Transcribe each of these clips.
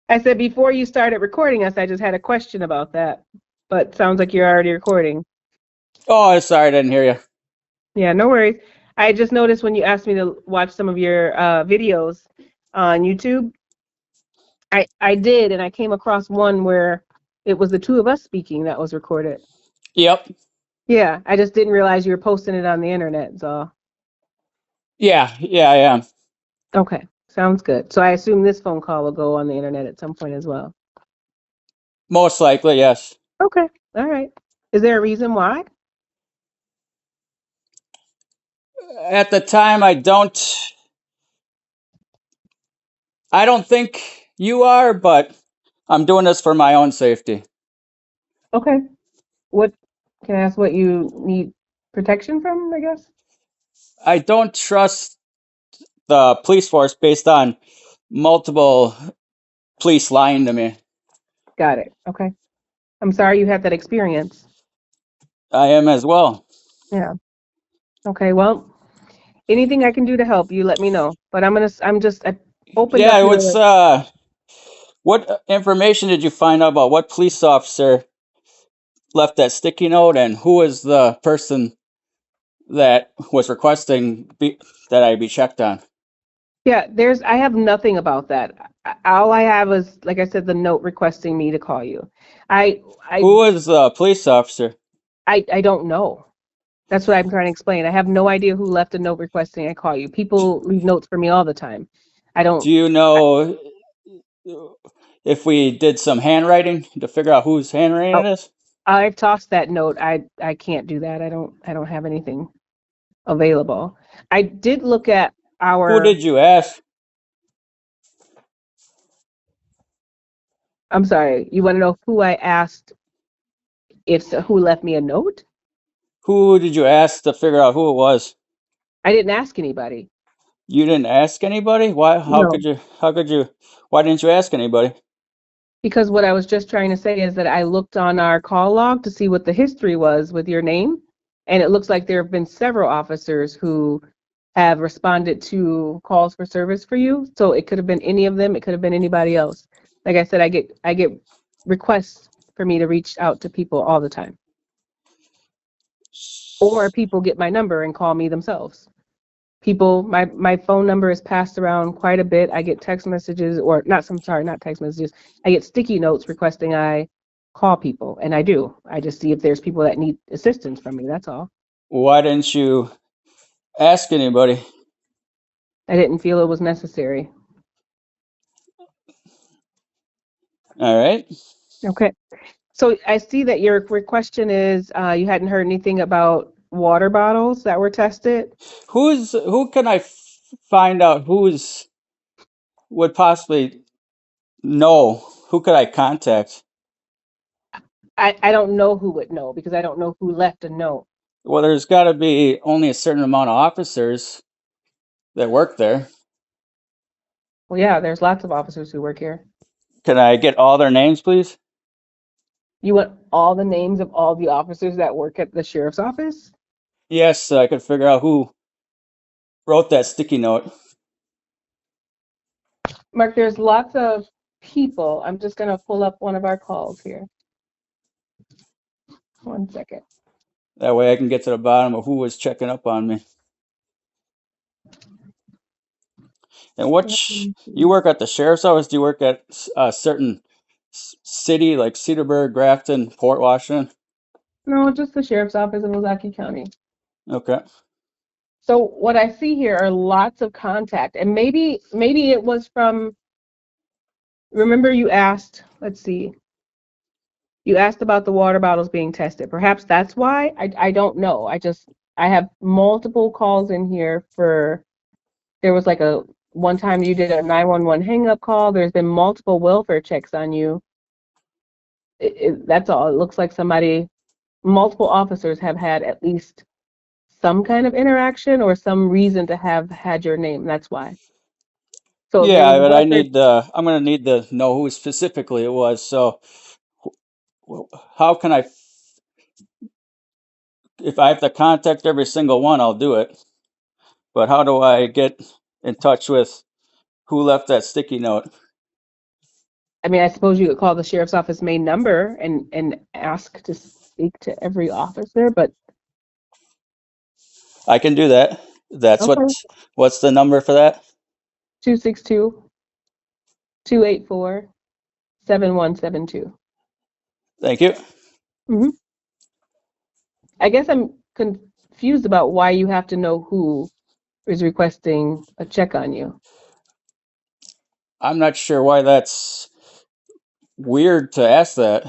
I said before you started recording us, I just had a question about that. But sounds like you're already recording. Oh, sorry, I didn't hear you. Yeah, no worries. I just noticed when you asked me to watch some of your videos on YouTube, I did, and I came across one where it was the two of us speaking that was recorded. Yep. Yeah, I just didn't realize you were posting it on the internet. So, Yeah, I am. okay, sounds good. So I assume this phone call will go on the internet at some point as well. Most likely, yes. Okay, all right. Is there a reason why? At the time, I don't think you are, but I'm doing this for my own safety. Okay, what can I ask? What you need protection from? I guess. I don't trust the police force based on multiple police lying to me. Got it. Okay. I'm sorry you had that experience. I am as well. Yeah. Okay. Well, anything I can do to help, you let me know. But I'm just I opened up Yeah, what's your what information did you find out about what police officer left that sticky note and who is the person that was requesting that I be checked on? yeah. I have nothing about that. All I have is, like I said, the note requesting me to call you. I I Who is the police officer? I don't know. That's what I'm trying to explain. I have no idea who left a note requesting I call you. People leave notes for me all the time. I Do don't. you know if we did some handwriting to figure out whose handwriting Oh, it is? I've tossed that note. I can't do that. I don't have anything available. I did look at Who our. did you ask? I'm sorry. You want to know who I asked if who left me a note? Who did you ask to figure out who it was? I didn't ask anybody. You didn't ask anybody? Why? How No, could you? How could you? Why didn't you ask anybody? because what I was just trying to say is that I looked on our call log to see what the history was with your name, and it looks like there have been several officers who have responded to calls for service for you. So it could have been any of them. It could have been anybody else. Like I said, I get requests for me to reach out to people all the time, or people get my number and call me themselves. People, my phone number is passed around quite a bit. I get text messages, or not, I'm sorry, not text messages. I get sticky notes requesting I call people, and I do. I just see if there's people that need assistance from me. That's all. Why didn't you ask anybody? I didn't feel it was necessary. All right. Okay. So I see that your question is you hadn't heard anything about water bottles that were tested. Who can I find out who's would possibly know? Who could I contact? I don't know who would know because I don't know who left a note. Well, there's got to be only a certain amount of officers that work there. Well, yeah, there's lots of officers who work here. Can I get all their names, please? You want all the names of all the officers that work at the sheriff's office? Yes, so I could figure out who wrote that sticky note. Mark, there's lots of people. I'm just going to pull up one of our calls here. 1 second. That way I can get to the bottom of who was checking up on me. And you work at the sheriff's office? Do you work at a certain city like Cedarburg, Grafton, Port Washington? No, just the sheriff's office in Ozaukee County. Okay. So what I see here are lots of contact, and maybe it was from. Remember, you asked. Let's see. You asked about the water bottles being tested. Perhaps that's why. I don't know. I have multiple calls in here for. There was like a one time you did a 911 hang up call. There's been multiple welfare checks on you. That's all. It looks like multiple officers have had at least some kind of interaction or some reason to have had your name. That's why. So there was Yeah, but welfare. I'm gonna need to know who specifically it was. So how can if I have to contact every single one, I'll do it. But how do I get in touch with who left that sticky note? I mean, I suppose you could call the sheriff's office main number and ask to speak to every officer, but I can do that. That's okay. what's the number for that? 262-284-7172. Thank you. Mm-hmm. I guess I'm confused about why you have to know who is requesting a check on you. I'm not sure why that's weird to ask that.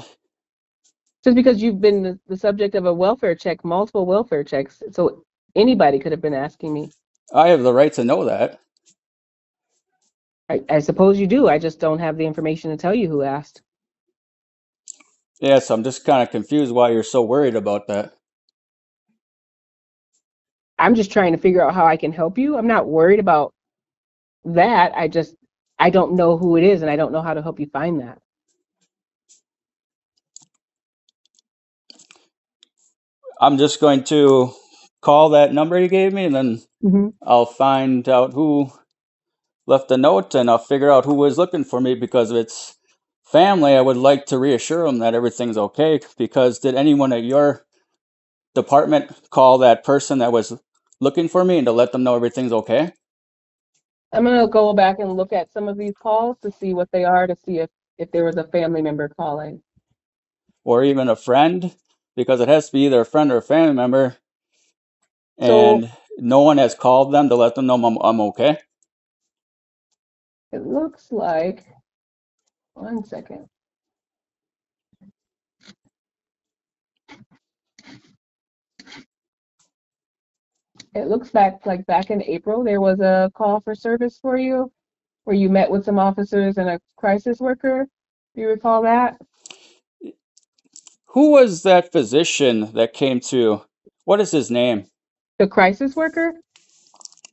Just because you've been the subject of a welfare check, multiple welfare checks, so anybody could have been asking me. I have the right to know that. I suppose you do. I just don't have the information to tell you who asked. Yes, I'm just kind of confused why you're so worried about that. I'm just trying to figure out how I can help you. I'm not worried about that. I don't know who it is, and I don't know how to help you find that. I'm just going to call that number you gave me, and then Mm-hmm. I'll find out who left a note, and I'll figure out who was looking for me. Because if it's family, I would like to reassure them that everything's okay. Because did anyone at your department call that person that was looking for me and to let them know everything's okay? I'm gonna go back and look at some of these calls to see what they are, to see if there was a family member calling. Or even a friend? Because it has to be either a friend or a family member, So and no one has called them to let them know I'm okay. it looks like, one second. It looks like back in April there was a call for service for you, where you met with some officers and a crisis worker. Do you recall that? Who was that physician that came to? What is his name? The crisis worker?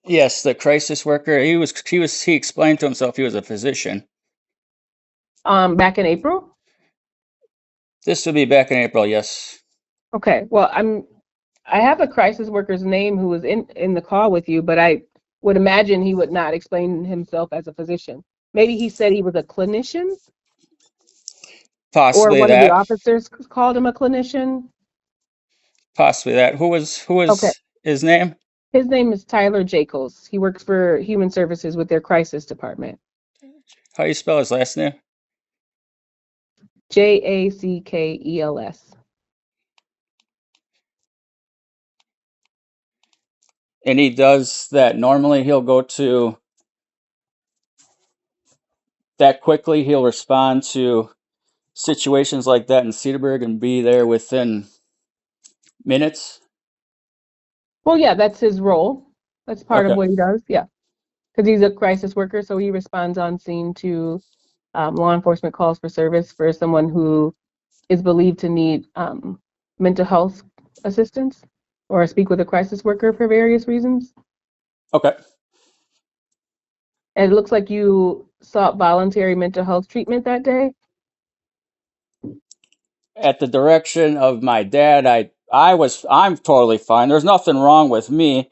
Yes, the crisis worker. He explained to himself he was a physician. Back in April? This would be back in April, yes. Okay. Well, I have a crisis worker's name who was in the call with you, but I would imagine he would not explain himself as a physician. Maybe he said he was a clinician, or Possibly one of the that. officers called him a clinician. Possibly that. Who Okay. was his name? His name is Tyler Jacobs. He works for Human Services with their crisis department. How do you spell his last name? Jackels. And he does that normally. He'll go to that quickly. He'll respond to situations like that in Cedarburg and be there within minutes. Well, yeah, that's his role. That's part of Okay. what he does. Yeah, because he's a crisis worker, so he responds on scene to law enforcement calls for service for someone who is believed to need mental health assistance or speak with a crisis worker for various reasons. Okay. And it looks like you sought voluntary mental health treatment that day. At the direction of my dad, I'm totally fine. There's nothing wrong with me.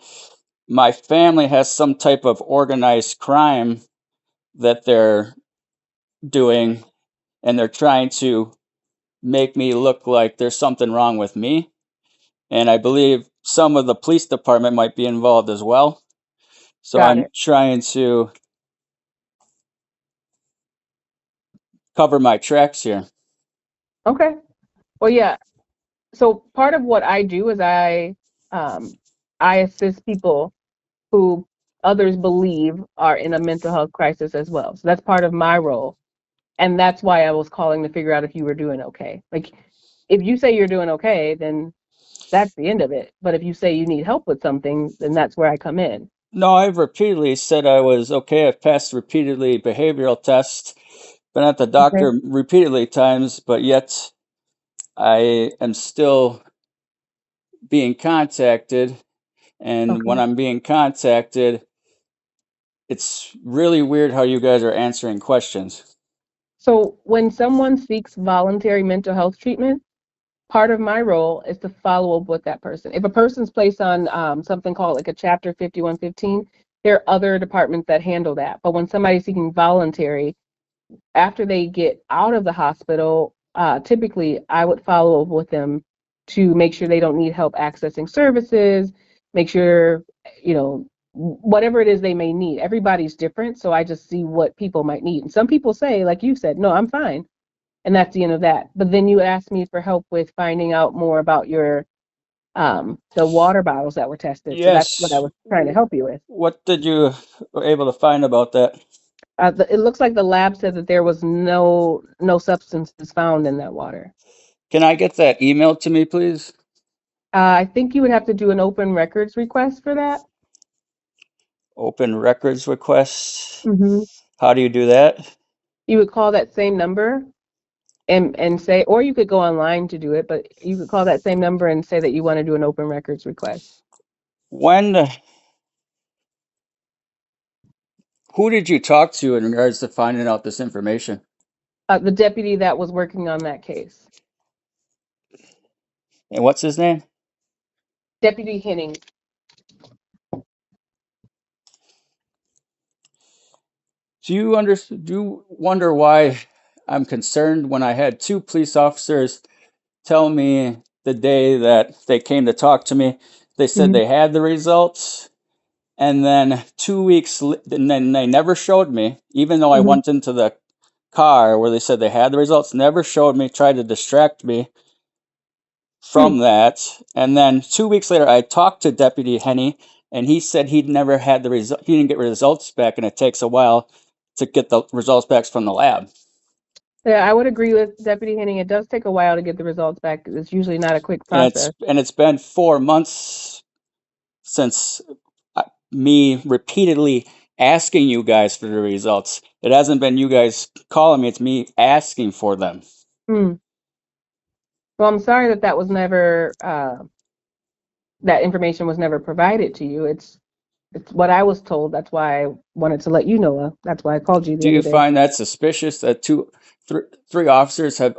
My family has some type of organized crime that they're doing, and they're trying to make me look like there's something wrong with me. And I believe some of the police department might be involved as well. So Got I'm it. trying to cover my tracks here. Okay. Well, yeah. So part of what I do is I assist people who others believe are in a mental health crisis as well. So that's part of my role. And that's why I was calling to figure out if you were doing okay. Like, if you say you're doing okay, then that's the end of it. But if you say you need help with something, then that's where I come in. No, I've repeatedly said I was okay. I've passed repeatedly behavioral tests, been at the Okay. doctor repeatedly times, but yet I am still being contacted. And when Okay. I'm being contacted, it's really weird how you guys are answering questions. So when someone seeks voluntary mental health treatment, part of my role is to follow up with that person. If a person's placed on something called like a Chapter 5115, there are other departments that handle that. But when somebody's seeking voluntary, after they get out of the hospital, typically I would follow up with them to make sure they don't need help accessing services, make sure, you know, whatever it is they may need. Everybody's different, so I just see what people might need. And some people say, like you said, no, I'm fine. And that's the end of that. But then you asked me for help with finding out more about your the water bottles that were tested. So that's what I Yes. was trying to help you with. What did you were able to find about that? It looks like the lab said that there was no substances found in that water. Can I get that emailed to me, please? I think you would have to do an open records request for that. Open records requests. Hmm. How do you do that? You would call that same number and say, or you could go online to do it, but you could call that same number and say that you want to do an open records request. When, who did you talk to in regards to finding out this information? The deputy that was working on that case, And what's his name? Deputy Henning. Do you wonder why I'm concerned when I had two police officers tell me the day that they came to talk to me, they said Hmm. they had the results, and then 2 weeks, and then they never showed me, even though I Hmm. went into the car where they said they had the results, never showed me, tried to distract me Hmm. from that. And then 2 weeks later, I talked to Deputy Henney, and he said he'd never had the result. He didn't get results back, and it takes a while to get the results back from the lab. Yeah, I would agree with Deputy Henning. It does take a while to get the results back. It's usually not a quick And process. it's been 4 months since me repeatedly asking you guys for the results. It hasn't been you guys calling me; it's me asking for them. Hmm. Well, I'm sorry that that was never that information was never provided to you. It's what I was told. That's why I wanted to let you know. That's why I called you the Do other you day. find that suspicious that three officers have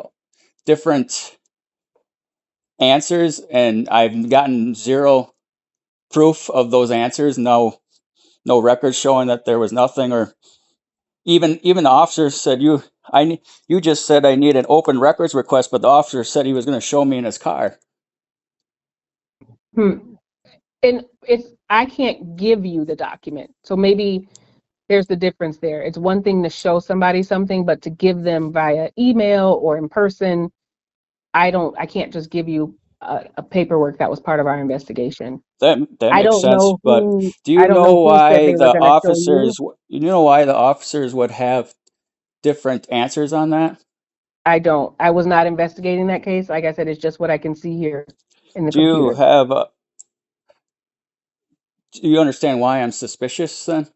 different answers, and I've gotten zero proof of those answers? No records showing that there was nothing, or even the officer said you just said I need an open records request, but the officer said he was going to show me in his car. Hmm. And it's I can't give you the document. So maybe there's the difference there. It's one thing to show somebody something, but to give them via email or in person, I can't just give you a paperwork that was part of our investigation. That I makes don't sense, know but who do I you don't know know who said why they were the going to show you. officers would have different answers on that? I don't. I was not investigating that case. Like I said, it's just what I can see here in the Do you computer. have do you understand why I'm suspicious then?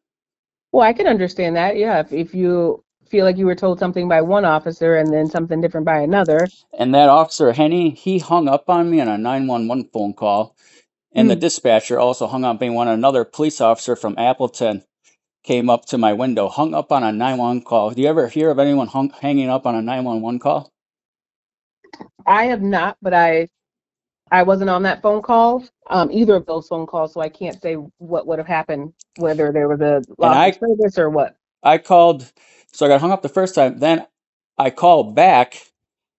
Well, I can understand that. Yeah, if you feel like you were told something by one officer and then something different by another. And that officer Henny, he hung up on me on a 911 phone call, and the Hmm. dispatcher also hung up on me when another police officer from Appleton came up to my window, hung up on a 911 call. Do you ever hear of anyone hanging up on a 911 call? I have not, but I wasn't on that phone call, either of those phone calls, so I can't say what would have happened, whether there was a And loss of service or what. I called, so I got hung up the first time. Then I called back,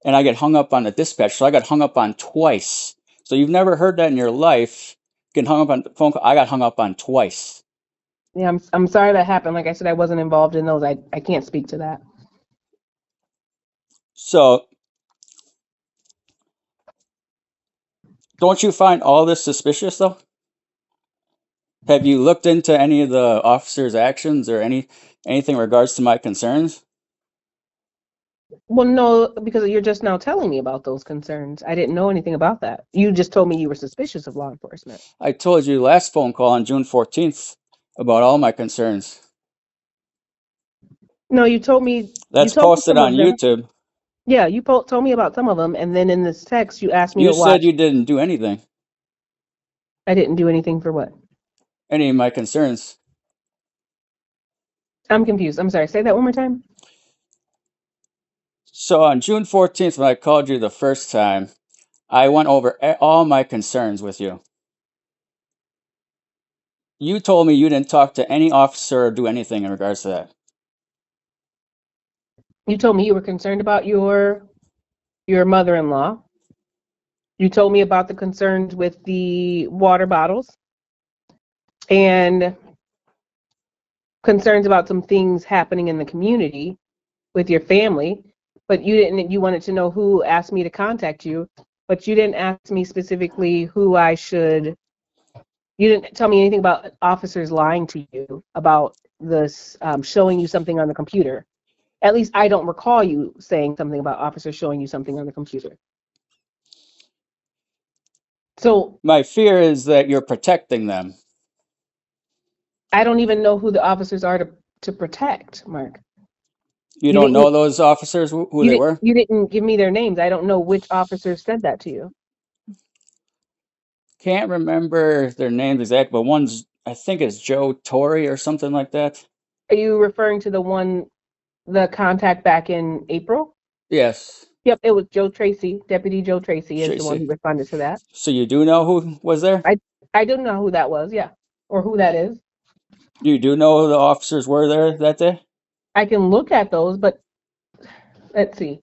and I get hung up on the dispatch. So I got hung up on twice. So you've never heard that in your life. Getting hung up on the phone call. I got hung up on twice. Yeah, I'm sorry that happened. Like I said, I wasn't involved in those. I can't speak to that. So don't you find all this suspicious though? Have you looked into any of the officers' actions or anything in regards to my concerns? Well, no, because you're just now telling me about those concerns. I didn't know anything about that. You just told me you were suspicious of law enforcement. I told you last phone call on June 14th about all my concerns. No, you That's told me posted some on of them. YouTube. Yeah, you told me about some of them, and then in this text, you asked me You to said watch. you didn't do anything, I didn't do anything for what? any of my concerns. I'm confused. I'm sorry. Say that one more time. So on June 14th, when I called you the first time, I went over all my concerns with you. You told me you didn't talk to any officer or do anything in regards to that. You told me you were concerned about your mother-in-law. You told me about the concerns with the water bottles and concerns about some things happening in the community with your family, but you wanted to know who asked me to contact you, but you didn't ask me specifically who I should. You didn't tell me anything about officers lying to you about this, showing you something on the computer. At least I don't recall you saying something about officers showing you something on the computer. So My fear is that you're protecting them. I don't even know who the officers are to protect, Mark. You You don't didn't know those officers, who they were? you didn't give me their names. I don't know which officers said that to you. Can't remember their names exact, but one's, I think it's Joe Torre or something like that. Are you referring to the contact back in April? Yes, Yep, it was Joe Tracy. Deputy Joe Tracy is the one Tracy. who responded to that. So you do know who was there? I I didn't know who that was, yeah, or who that is. You do know who the officers were there that day? I can look at those, but let's see.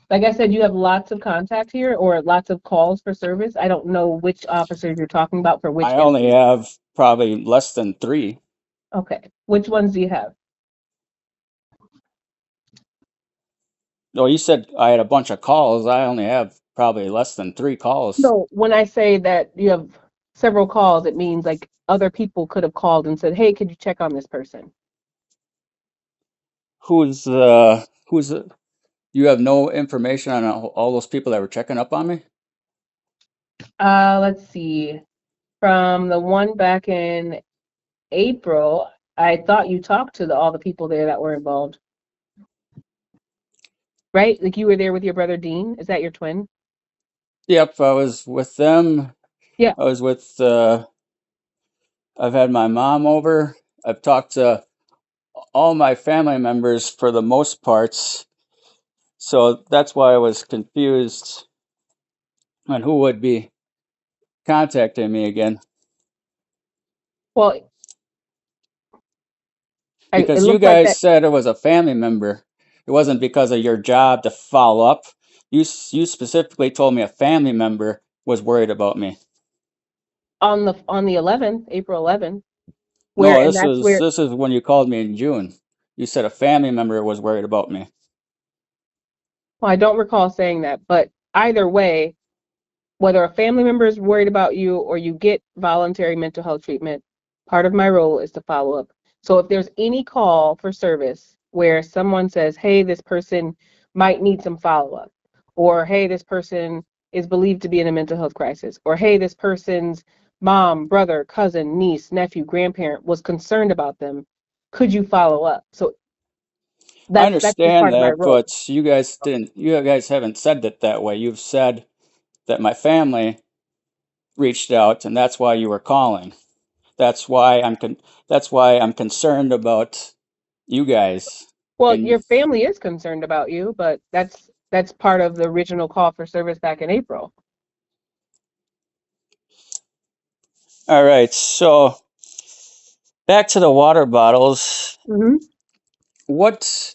Like I said, you have lots of contact here or lots of calls for service. I don't know which officers you're talking about for which I only incident. have probably less than 3. Okay, which ones do you have? No, you said I had a bunch of calls. I only have probably less than 3 calls. No, when I say that you have several calls, it means like other people could have called and said, "Hey, could you check on this person?" Who's you have no information on all those people that were checking up on me? Let's see. From the one back in April, I thought you talked to all the people there that were involved, right? Like you were there with your brother Dean. Is that your twin? Yep, I was with them. Yeah. I was with I've had my mom over. I've talked to all my family members for the most parts. So that's why I was confused on who would be contacting me again. Well, it Because you looks like guys that said it was a family member. It wasn't because of your job to follow up. You specifically told me a family member was worried about me. on the 11th, April 11th, where No, and this that's was where. this is when you called me in June. You said a family member was worried about me. Well, I don't recall saying that, but either way, whether a family member is worried about you or you get voluntary mental health treatment, part of my role is to follow up. So if there's any call for service where someone says, hey, this person might need some follow up, or hey, this person is believed to be in a mental health crisis, or hey, this person's mom, brother, cousin, niece, nephew, grandparent was concerned about them, could you follow up? So I that's just understand part of my that, role. but you guys haven't said it that way. You've said that my family reached out and that's why you were calling. That's why that's why I'm concerned about you guys. Well, And your family is concerned about you, but that's part of the original call for service back in April. all right, so back to the water bottles. Hmm. What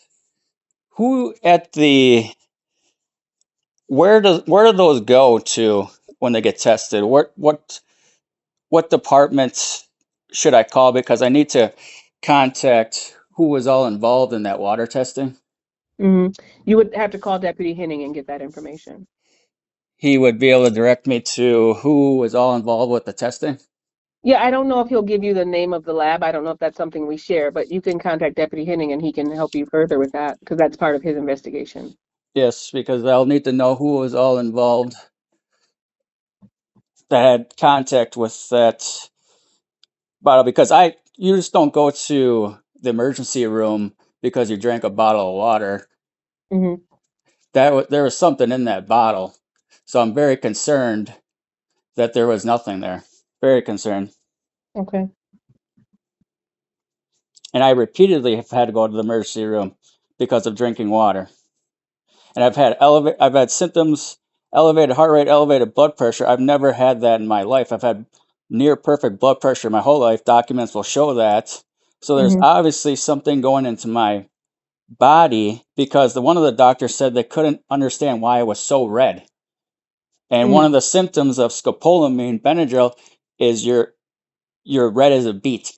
who at the where do those go to when they get tested? What departments should I call because I need to contact who was all involved in that water testing? Hmm. You would have to call Deputy Henning and get that information. He would be able to direct me to who was all involved with the testing. Yeah, I don't know if he'll give you the name of the lab. I don't know if that's something we share, but you can contact Deputy Henning and he can help you further with that because that's part of his investigation. Yes, because I'll need to know who was all involved that had contact with that bottle because you just don't go to the emergency room because you drank a bottle of water. Hmm. There was something in that bottle, so I'm very concerned that there was nothing there. Very concerned, Okay. and I repeatedly have had to go to the emergency room because of drinking water. And I've had symptoms, elevated heart rate, elevated blood pressure. I've never had that in my life. I've had near perfect blood pressure my whole life. Documents will show that. So there's Hmm. obviously something going into my body because one of the doctors said they couldn't understand why it was so red. And one of the symptoms of scopolamine Benadryl is you're red as a beet.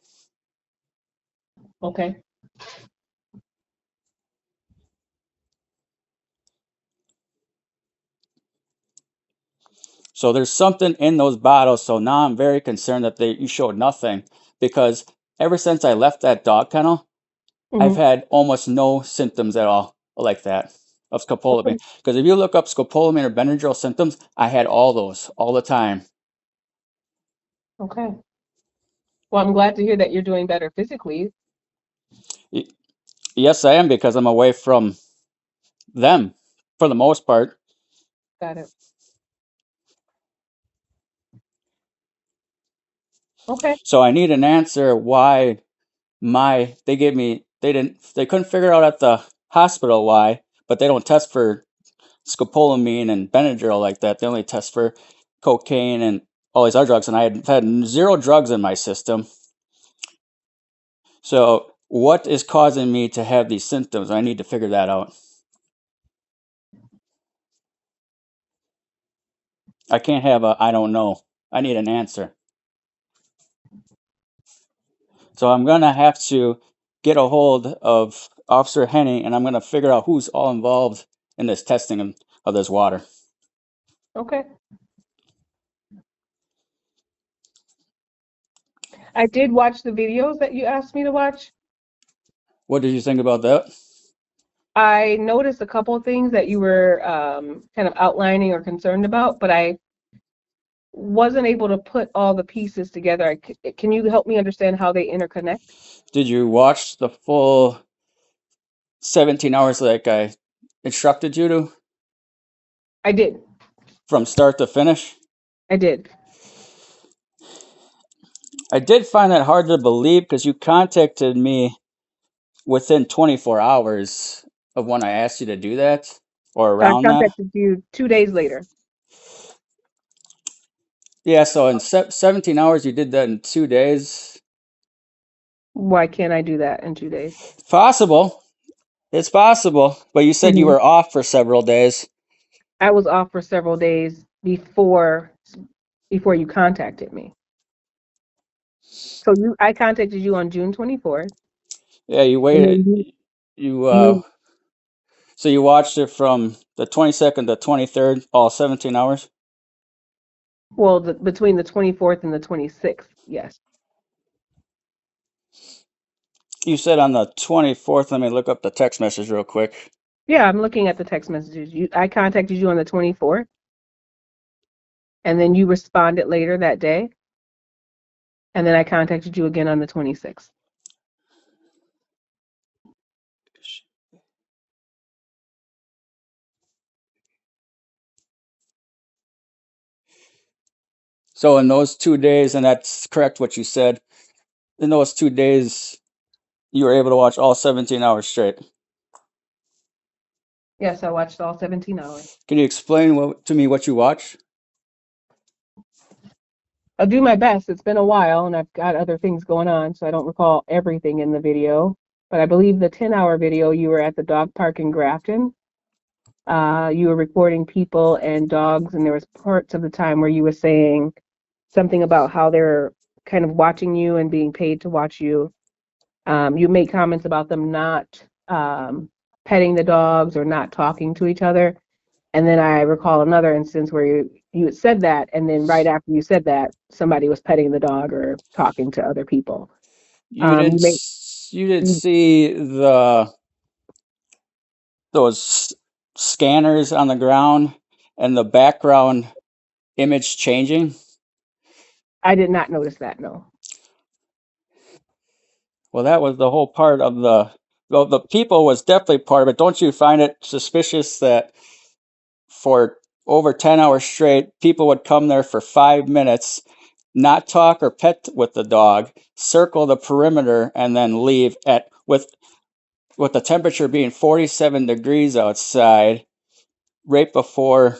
Okay. So there's something in those bottles. So now I'm very concerned that you showed nothing, because ever since I left that dog kennel, I've had almost no symptoms at all like that of scopolamine. Okay. Because if you look up scopolamine or Benadryl symptoms, I had all those all the time. Okay. Well, I'm glad to hear that you're doing better physically. Yes, I am, because I'm away from them for the most part. Got it. Okay. So I need an answer why they couldn't figure out at the hospital why, but they don't test for scopolamine and Benadryl like that. They only test for cocaine and all these other drugs, and I had zero drugs in my system. So what is causing me to have these symptoms? I need to figure that out. I can't have I don't know. I need an answer. So I'm gonna have to get a hold of Officer Henning, and I'm gonna figure out who's all involved in this testing of this water. Okay. I did watch the videos that you asked me to watch. What did you think about that? I noticed a couple of things that you were kind of outlining or concerned about, but I wasn't able to put all the pieces together. Can you help me understand how they interconnect? Did you watch the full 17 hours like I instructed you to, I did. from start to finish? I did. I did find that hard to believe, because you contacted me within 24 hours of when I asked you to do that, or I around that. contacted you 2 days later. Yeah, so in 17 hours, you did that in 2 days. Why can't I do that in 2 days? Possible. It's possible. But you said you were off for several days. I was off for several days before you contacted me. So I contacted you on June 24th. Yeah, you And waited. then You so you watched it from the 22nd to 23rd, all 17 hours? well, between the 24th and the 26th, yes. You said on the 24th. Let me look up the text message real quick. Yeah, I'm looking at the text messages. I contacted you on the 24th, and then you responded later that day, and then I contacted you again on the 26th. So in those 2 days, and that's correct what you said, in those 2 days, you were able to watch all 17 hours straight. Yes, I watched all 17 hours. Can you explain to me what you watched? I'll do my best. It's been a while, and I've got other things going on, so I don't recall everything in the video. But I believe the 10-hour video, you were at the dog park in Grafton. You were recording people and dogs, and there was parts of the time where you were saying something about how they're kind of watching you and being paid to watch you. You made comments about them not petting the dogs or not talking to each other. And then I recall another instance where you had said that, and then right after you said that, somebody was petting the dog or talking to other people. You did You made you did see those scanners on the ground and the background image changing? I did not notice that, no. Well, that was the whole part of the people was definitely part of it. Don't you find it suspicious that for over 10 hours straight, people would come there for 5 minutes, not talk or pet with the dog, circle the perimeter, and then leave with the temperature being 47 degrees outside right before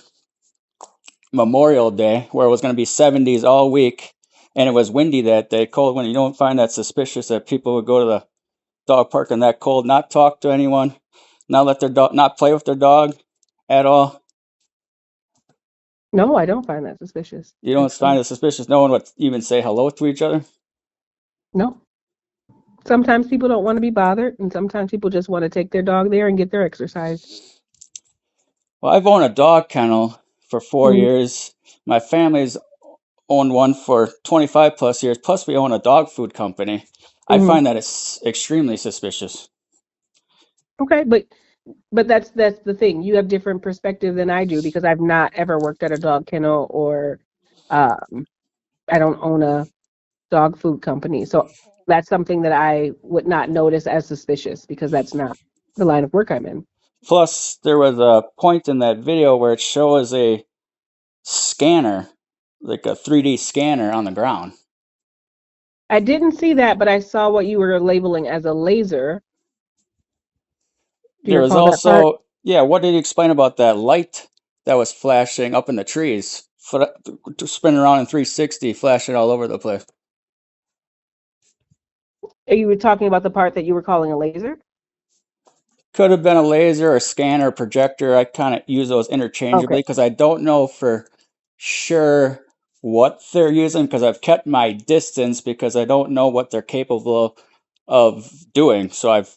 Memorial Day, where it was going to be 70s all week, and it was windy that day, cold. When you don't find that suspicious that people would go to the dog park in that cold, not talk to anyone, Not let their dog, not play with their dog at all? No, I don't find that suspicious, You don't actually. find it suspicious? No one would even say hello to each other? No. Sometimes people don't want to be bothered, and sometimes people just want to take their dog there and get their exercise. Well, I've owned a dog kennel for 4 years. My family's owned one for 25 plus years. Plus, we own a dog food company. I Mm-hmm. find that it's extremely suspicious. Okay, but that's the thing. You have different perspective than I do because I've not ever worked at a dog kennel or um, I don't own a dog food company. So that's something that I would not notice as suspicious because that's not the line of work I'm in. Plus, there was a point in that video where it shows a scanner, like a 3D scanner on the ground. I didn't see that, but I saw what you were labeling as a laser. Do you There was recall that part? also, yeah, what did you explain about that light that was flashing up in the trees, spinning around in 360, flashing all over the place? You were talking about the part that you were calling a laser? Could have been a laser, a scanner, a projector. I kind of use those Okay, interchangeably because I don't know for sure what they're using because I've kept my distance because I don't know what they're capable of doing. So I've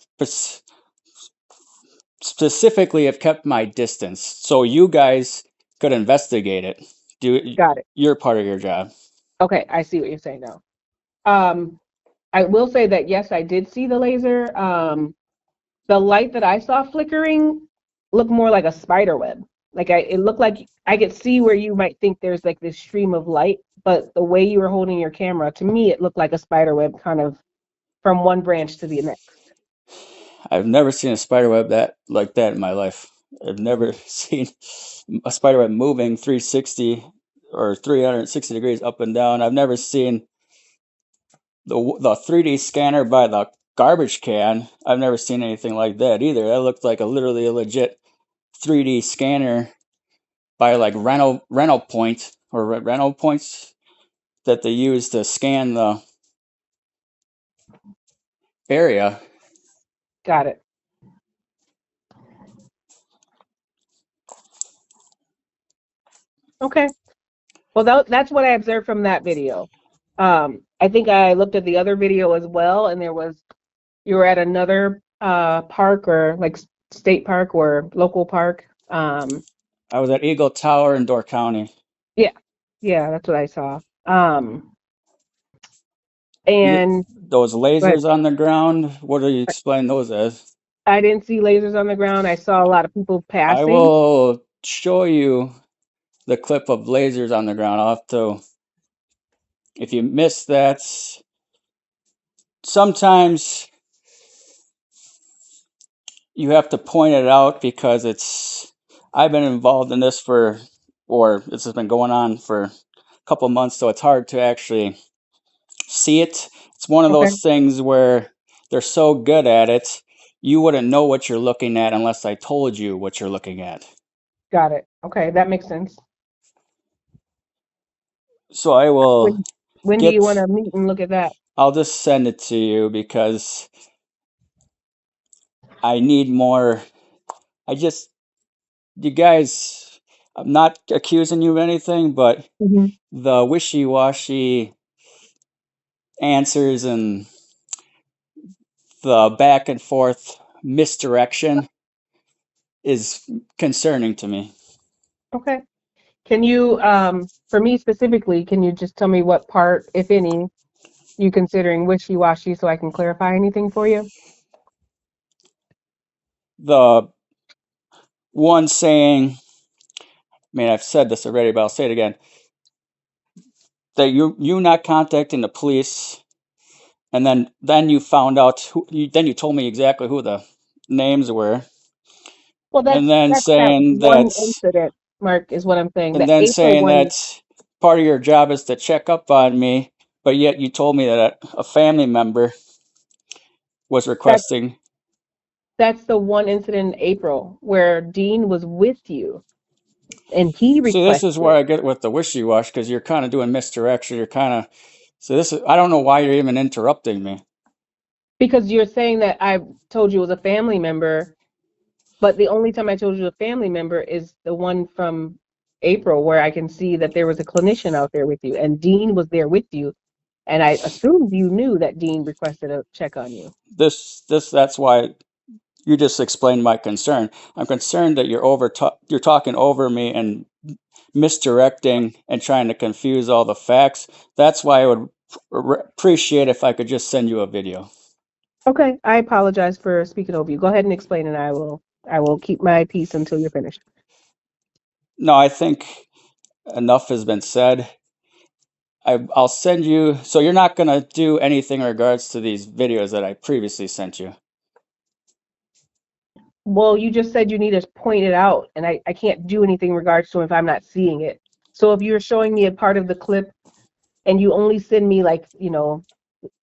specifically have kept my distance so you guys could investigate it. Do got it. your part of your job. Okay, I see what you're saying now. Um, I will say that yes, I did see the laser. The light that I saw flickering looked more like a spider web. It looked like I could see where you might think there's like this stream of light, but the way you were holding your camera, to me, it looked like a spider web kind of from one branch to the next. I've never seen a spider web that like that in my life. I've never seen a spider web moving 360 or 360 degrees up and down. I've never seen the 3D scanner by the garbage can. I've never seen anything like that either. That looked like a literally a legit 3D scanner by like rental point or rental points that they use to scan the area. Got it. Okay. Well, that's what I observed from that video. I think I looked at the other video as well, and you were at another park or like state park or local park. I was at Eagle Tower in Door County. Yeah, yeah, that's what I saw. You, And those but lasers on the ground, what do you explain those as? I didn't see lasers on the ground. I saw a lot of people I passing. will show you the clip of lasers on the ground. I'll have to, if you missed that, sometimes you have to point it out because I've been involved in this or this has been going on for a couple of months, so it's hard to actually see it. It's one of Okay, those things where they're so good at it, you wouldn't know what you're looking at unless I told you what you're looking at. got it. Okay, that makes sense. So I will When when do you want get, to meet and look at that? I'll just send it to you because I need more. I just, you guys, I'm not accusing you of anything, but Hmm. the wishy washy answers and the back and forth misdirection is concerning to me. Okay. Can you, for me specifically, can you just tell me what part, if any, you considering wishy-washy so I can clarify anything for you? The one saying, I mean, I've said this already, but I'll say it again, that you not contacting the police, and then you found out then you told me exactly who the names were, Well, and that's that one incident, Mark, is what I'm saying. The then April saying one, that part of your job is to check up on me, but yet you told me that a family member was that requesting. that's the one incident in April where Dean was with you and he See, this is where requested I get with the wishy-wash because you're kind of doing misdirection. You're kind of, so this is, I don't know why you're even interrupting me. because you're saying that I told you it was a family member But the only time I told you a family member is the one from April, where I can see that there was a clinician out there with you, and Dean was there with you. And I assumed you knew that Dean requested a check on you. That's why you just explained my concern. I'm concerned that you're talking over me and misdirecting and trying to confuse all the facts. That's why I would appreciate if I could just send you a video. Okay, I apologize for speaking over you. Go ahead and explain, and I will keep my peace until you're finished. No, I think enough has been said. I'll send you. So you're not going to do anything in regards to these videos that I previously sent you. Well, you just said you need to point it out, and I can't do anything in regards to if I'm not seeing it. So if you're showing me a part of the clip and you only send me, like,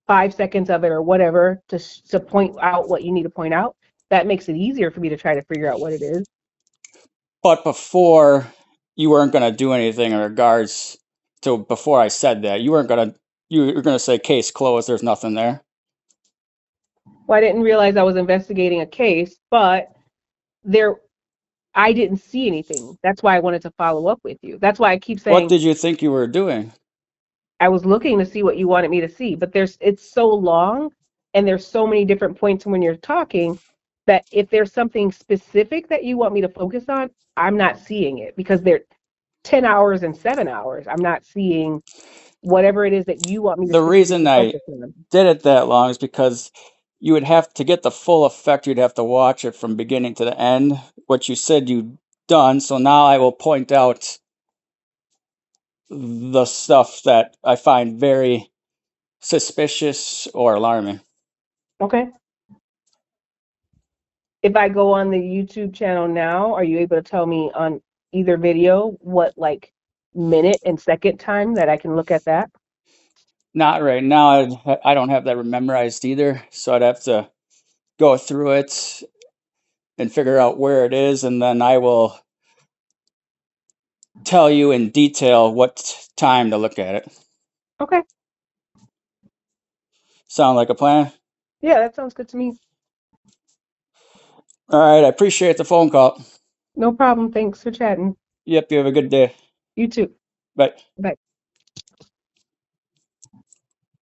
5 seconds of it or whatever to point out what you need to point out, that makes it easier for me to try to figure out what it is. But before, you weren't going to do anything in regards to before I said that. You were going to say case closed. There's nothing there. Well, I didn't realize I was investigating a case, but I didn't see anything. That's why I wanted to follow up with you. That's why I keep What saying did you think you were doing? I was looking to see what you wanted me to see, but it's so long and there's so many different points when you're talking that if there's something specific that you want me to focus on, I'm not seeing it because they're 10 hours and 7 hours. I'm not seeing whatever it is that you want me to The reason specifically I focus on. did it that long is because you would have to get the full effect. You'd have to watch it from beginning to the end, what you said you'd done. So now I will point out the stuff that I find very suspicious or alarming. Okay. If I go on the YouTube channel now, are you able to tell me on either video what, like, minute and second time that I can look at that? Not right now. I don't have that memorized either. So I'd have to go through it and figure out where it is. And then I will tell you in detail what time to look at it. Okay. Sound like a plan? Yeah, that sounds good to me. All right. I appreciate the phone call. No problem. Thanks for chatting. Yep. You have a good day. You too. Bye. Bye.